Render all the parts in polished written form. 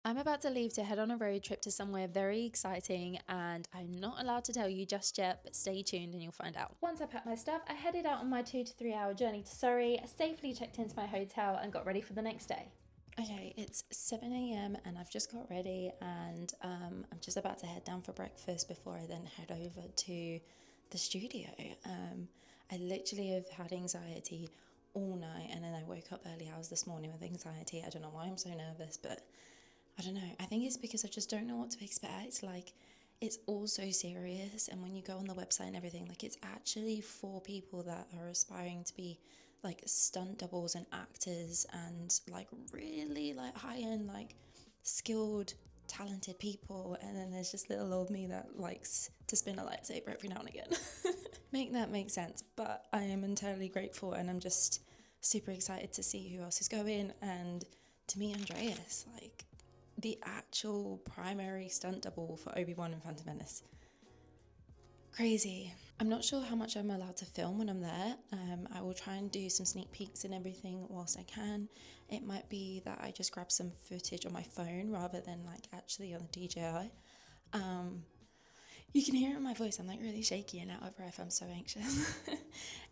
I'm about to leave to head on a road trip to somewhere very exciting, and I'm not allowed to tell you just yet, but stay tuned and you'll find out. Once I packed my stuff, I headed out on my 2 to 3 hour journey to Surrey, safely checked into my hotel and got ready for the next day. Okay, it's 7 a.m. and I've just got ready, and I'm just about to head down for breakfast before I then head over to the studio. I literally have had anxiety all night, and then I woke up early hours this morning with anxiety. I don't know why I'm so nervous, but I don't know. I think it's because I just don't know what to expect. Like, it's all so serious, and when you go on the website and everything, like, it's actually for people that are aspiring to be like stunt doubles and actors and like really like high-end, like skilled, talented people. And then there's just little old me that likes to spin a lightsaber every now and again. Make that make sense. But I am entirely grateful, and I'm just super excited to see who else is going and to meet Andreas, like the actual primary stunt double for Obi-Wan and Phantom Menace. Crazy. I'm not sure how much I'm allowed to film when I'm there. I will try and do some sneak peeks and everything whilst I can. It might be that I just grab some footage on my phone rather than like actually on the DJI. You can hear it in my voice, I'm like really shaky and out of breath, I'm so anxious.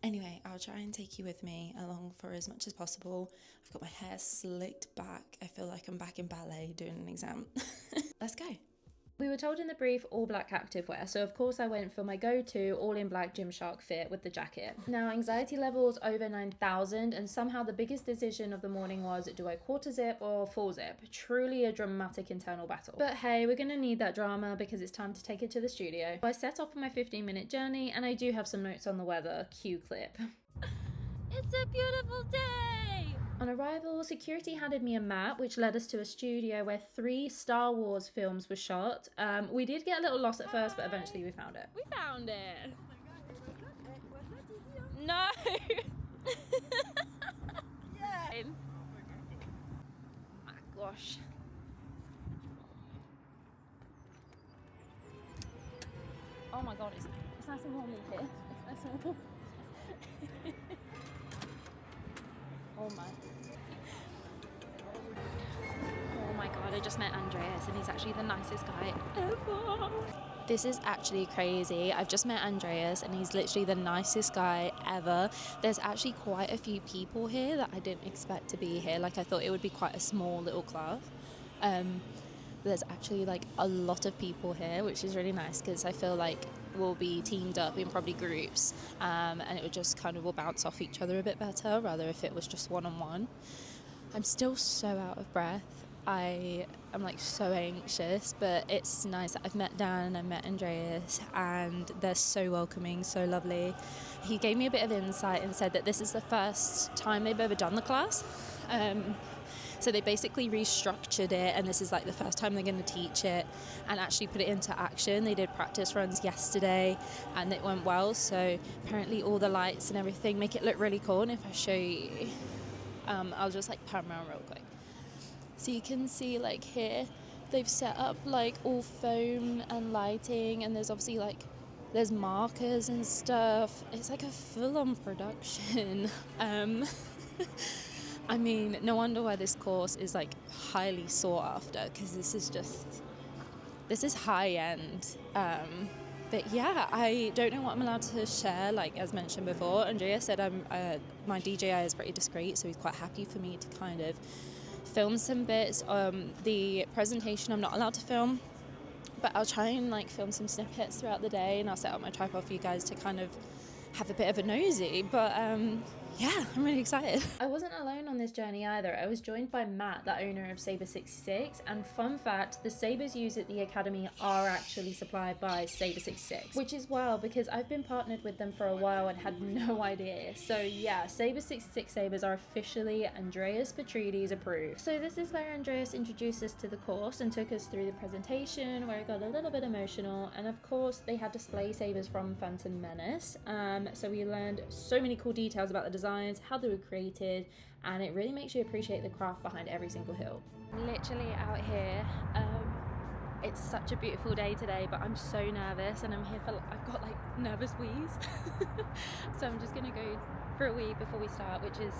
Anyway, I'll try and take you with me along for as much as possible. I've got my hair slicked back. I feel like I'm back in ballet doing an exam. Let's go. We were told in the brief all black activewear, so of course I went for my go-to all in black Gymshark fit with the jacket. Now, anxiety levels over 9,000, and somehow the biggest decision of the morning was, do I quarter zip or full zip? Truly a dramatic internal battle. But hey, we're gonna need that drama because it's time to take it to the studio. I set off on my 15-minute journey, and I do have some notes on the weather. Cue clip. It's a beautiful day! On arrival, security handed me a map which led us to a studio where 3 Star Wars films were shot. We did get a little lost at first, but eventually we found it. We found it! Oh my god, was that easy? No! Yeah! Oh my gosh. Oh my god, it's nice and warm in here. It's nice and warm. Oh my god, I just met Andreas, and he's actually the nicest guy ever. This is actually crazy. I've just met Andreas, and he's literally the nicest guy ever. There's actually quite a few people here that I didn't expect to be here. Like, I thought it would be quite a small little class. There's actually like a lot of people here, which is really nice because I feel like we'll be teamed up in probably groups, and it would just kind of will bounce off each other a bit better rather if it was just one-on-one. I'm still so out of breath. I am like so anxious, but it's nice that I've met Dan and I met Andreas, and they're so welcoming, so lovely. He gave me a bit of insight and said that this is the first time they've ever done the class. So they basically restructured it, and this is like the first time they're going to teach it and actually put it into action. They did practice runs yesterday and it went well, so apparently all the lights and everything make it look really cool. And if I show you, I'll just like pan around real quick. So you can see like here they've set up like all foam and lighting, and there's obviously like there's markers and stuff. It's like a full-on production. I mean, no wonder why this course is like highly sought after, because this is high end. But yeah, I don't know what I'm allowed to share. Like, as mentioned before, Andrea said my DJI is pretty discreet, so he's quite happy for me to kind of film some bits. The presentation I'm not allowed to film, but I'll try and like film some snippets throughout the day, and I'll set up my tripod for you guys to kind of have a bit of a nosy. But yeah, I'm really excited. I wasn't alone on this journey either. I was joined by Matt, the owner of Saber 66, and fun fact, the sabers used at the Academy are actually supplied by Saber 66, which is wild because I've been partnered with them for a while and had no idea. So yeah, Saber 66 sabers are officially Andreas Petrides approved. So this is where Andreas introduced us to the course and took us through the presentation, where it got a little bit emotional, and of course they had display sabers from Phantom Menace. So we learned so many cool details about the design, how they were created, and it really makes you appreciate the craft behind every single hilt. Literally out here, it's such a beautiful day today, but I'm so nervous, and I'm here for I've got like nervous wheeze. So I'm just gonna go for a wee before we start, which is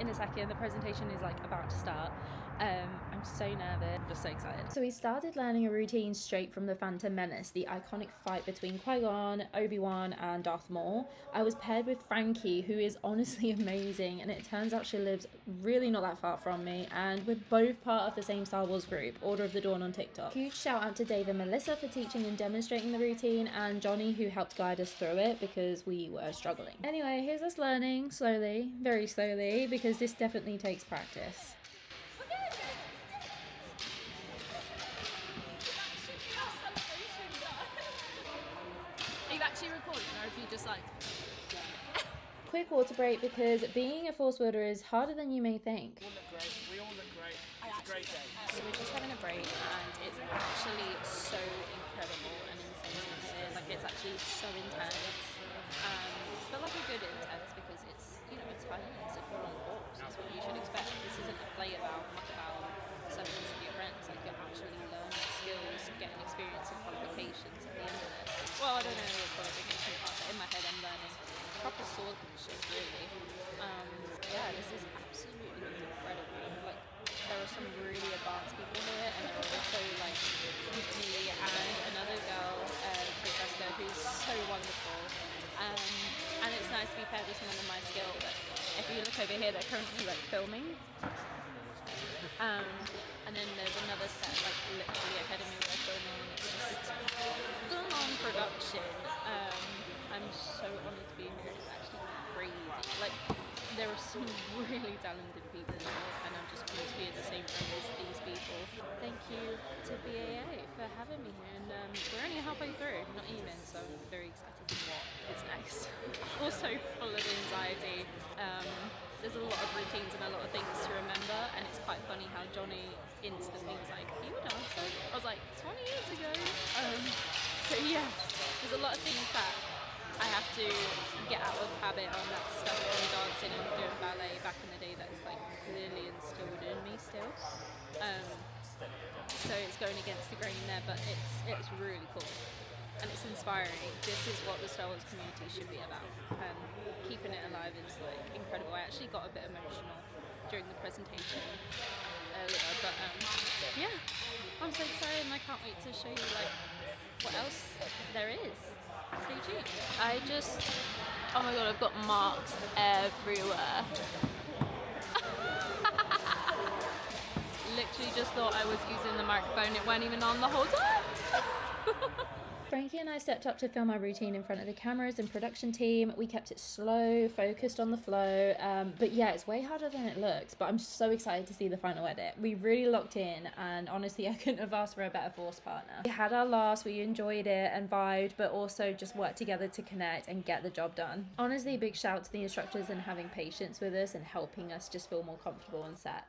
in a second. The presentation is like about to start, I'm so nervous. I'm just so excited. So we started learning a routine straight from the Phantom Menace, the iconic fight between Qui-Gon, Obi-Wan and Darth Maul. I was paired with Frankie, who is honestly amazing, and it turns out she lives really not that far from me, and we're both part of the same Star Wars group, Order of the Dawn on TikTok. Huge shout out to Dave and Melissa for teaching and demonstrating the routine, and Johnny who helped guide us through it because we were struggling. Anyway, here's us learning slowly, very slowly, because this definitely takes practice. Actually recording, or if you just like Quick water break because being a Force wielder is harder than you may think. We all look great. We all look great. It's a great day. so we're just having a break and it's actually so incredible and insane sincere. Like it's actually so intense. But like a good intense because it's it's fun, it's a full on course. That's what you should expect. This isn't a play about sessions with your friends. Like you're actually learning skills, getting experience and qualifications at the end of this. Well, I don't know the qualification part, but in my head I'm learning proper swordsmanship, really. This is absolutely incredible. Like, there are some really advanced people here, and there are also, like, me and another girl, Professor, who's so wonderful. And it's nice to be paired with someone of my skill, but if you look over here, they're currently, like, filming. And then there's another set, like, literally ahead of me where they're filming. It's just full-on production. I'm so honoured to be here. It's actually crazy. Like, there are some really talented people in here, and I'm just going to be at the same time as these people. Thank you to BAA for having me here, and we're only halfway through, not even, so I'm very excited to what is next. Also full of anxiety. There's a lot of routines and a lot of things to remember, and it's quite funny how Johnny instantly was like, "You were dancer?" I was like, 20 years ago. So yeah, there's a lot of things that I have to get out of habit on, that stuff from dancing and doing ballet back in the day that is like clearly instilled in me still. So it's going against the grain there, but it's really cool. And it's inspiring. This is what the Star Wars community should be about. Keeping it alive is like incredible. I actually got a bit emotional during the presentation earlier, but yeah, I'm so excited and I can't wait to show you like what else there is. Stay tuned. Oh my god, I've got marks everywhere. Literally just thought I was using the microphone, it weren't even on the whole time. Frankie and I stepped up to film our routine in front of the cameras and production team. We kept it slow, focused on the flow. But yeah, it's way harder than it looks, but I'm so excited to see the final edit. We really locked in, and honestly, I couldn't have asked for a better Force partner. We had our laughs, we enjoyed it and vibed, but also just worked together to connect and get the job done. Honestly, big shout out to the instructors and having patience with us and helping us just feel more comfortable on set.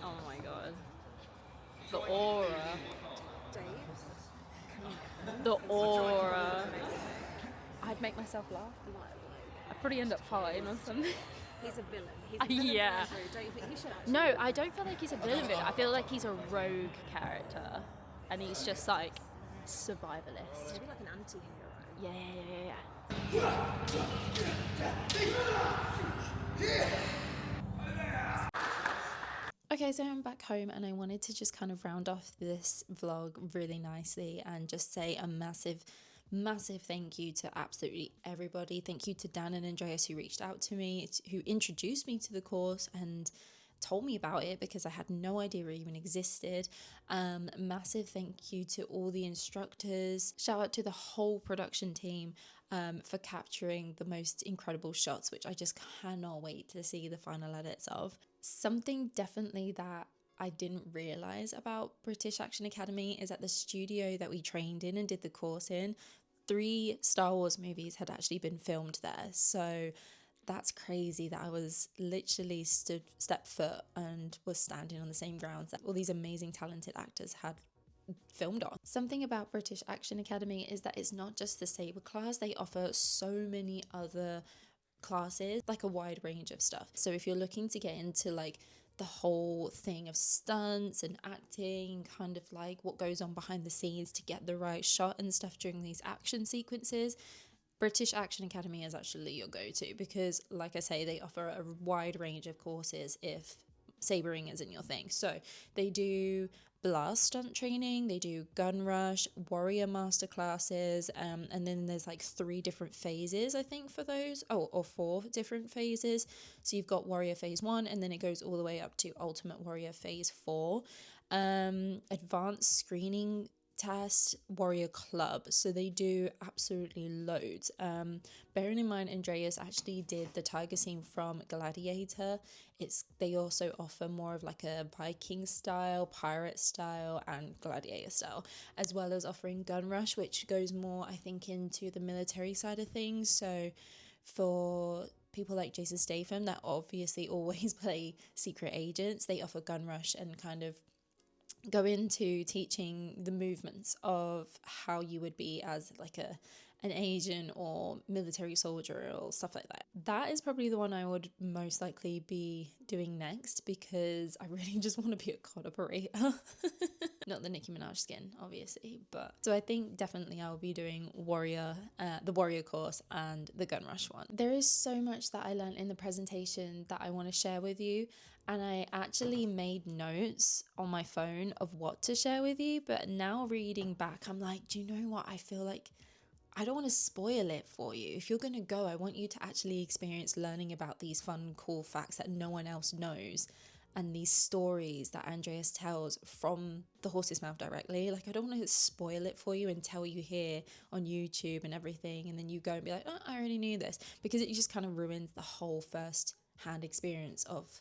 Oh my god. The aura. The aura. I'd make myself laugh. I'd probably end up farting or something. He's a villain. He's a villain. Yeah. Don't you think he should actually? No, I don't feel like he's a villain. I feel like he's a rogue character. And he's just like survivalist. Maybe like an anti-hero. Yeah. Okay, so I'm back home and I wanted to just kind of round off this vlog really nicely and just say a massive thank you to absolutely everybody. Thank you to Dan and Andreas who reached out to me, who introduced me to the course and told me about it because I had no idea it even existed. Massive thank you to all the instructors. Shout out to the whole production team for capturing the most incredible shots, which I just cannot wait to see the final edits of. Something definitely that I didn't realize about British Action Academy is that the studio that we trained in and did the course in, 3 Star Wars movies had actually been filmed there. So that's crazy that I was literally stepped foot and was standing on the same grounds that all these amazing talented actors had filmed on. Something about British Action Academy is that it's not just the saber class, they offer so many other classes, like a wide range of stuff. So if you're looking to get into like the whole thing of stunts and acting, kind of like what goes on behind the scenes to get the right shot and stuff during these action sequences, British Action Academy is actually your go-to because, like I say, they offer a wide range of courses if sabering isn't your thing. So they do blast stunt training, they do gun rush, warrior master classes, and then there's like 3 different phases, I think, for those. Or 4 different phases. So you've got warrior phase 1, and then it goes all the way up to ultimate warrior phase 4. Advanced screening test, warrior club, so they do absolutely loads. Bearing in mind Andreas actually did the tiger scene from Gladiator, they also offer more of like a Viking style, pirate style, and Gladiator style, as well as offering gun rush, which goes more, I think, into the military side of things. So for people like Jason Statham that obviously always play secret agents, they offer gun rush and kind of go into teaching the movements of how you would be as like an agent or military soldier or stuff like that. That is probably the one I would most likely be doing next because I really just want to be a COD operator. Not the Nicki Minaj skin, obviously, but so I think definitely I'll be doing the warrior course and the gun rush one. There is so much that I learned in the presentation that I want to share with you, and I actually made notes on my phone of what to share with you, but now reading back, I'm like, do you know what? I feel like I don't want to spoil it for you. If you're going to go, I want you to actually experience learning about these fun, cool facts that no one else knows, and these stories that Andreas tells from the horse's mouth directly. Like, I don't want to spoil it for you and tell you here on YouTube and everything, and then you go and be like, oh, I already knew this, because it just kind of ruins the whole first-hand experience of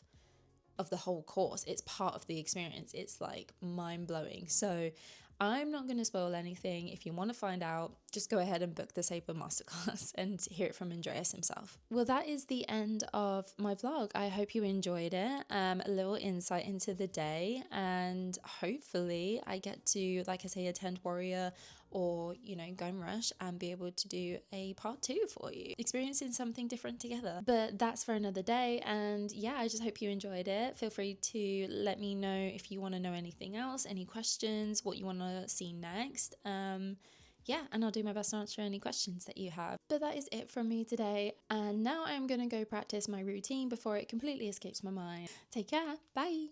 the whole course. It's part of the experience. It's like mind-blowing. So I'm not going to spoil anything. If you want to find out, just go ahead and book the Saber Masterclass and hear it from Andreas himself. Well, that is the end of my vlog. I hope you enjoyed it. A little insight into the day, and hopefully I get to, like I say, attend Warrior or, you know, Gun Rush and be able to do a part 2 for you, experiencing something different together. But that's for another day, and yeah, I just hope you enjoyed it. Feel free to let me know if you want to know anything else, any questions, what you want to see next. Yeah, and I'll do my best to answer any questions that you have. But that is it from me today, and now I'm gonna go practice my routine before it completely escapes my mind. Take care, bye!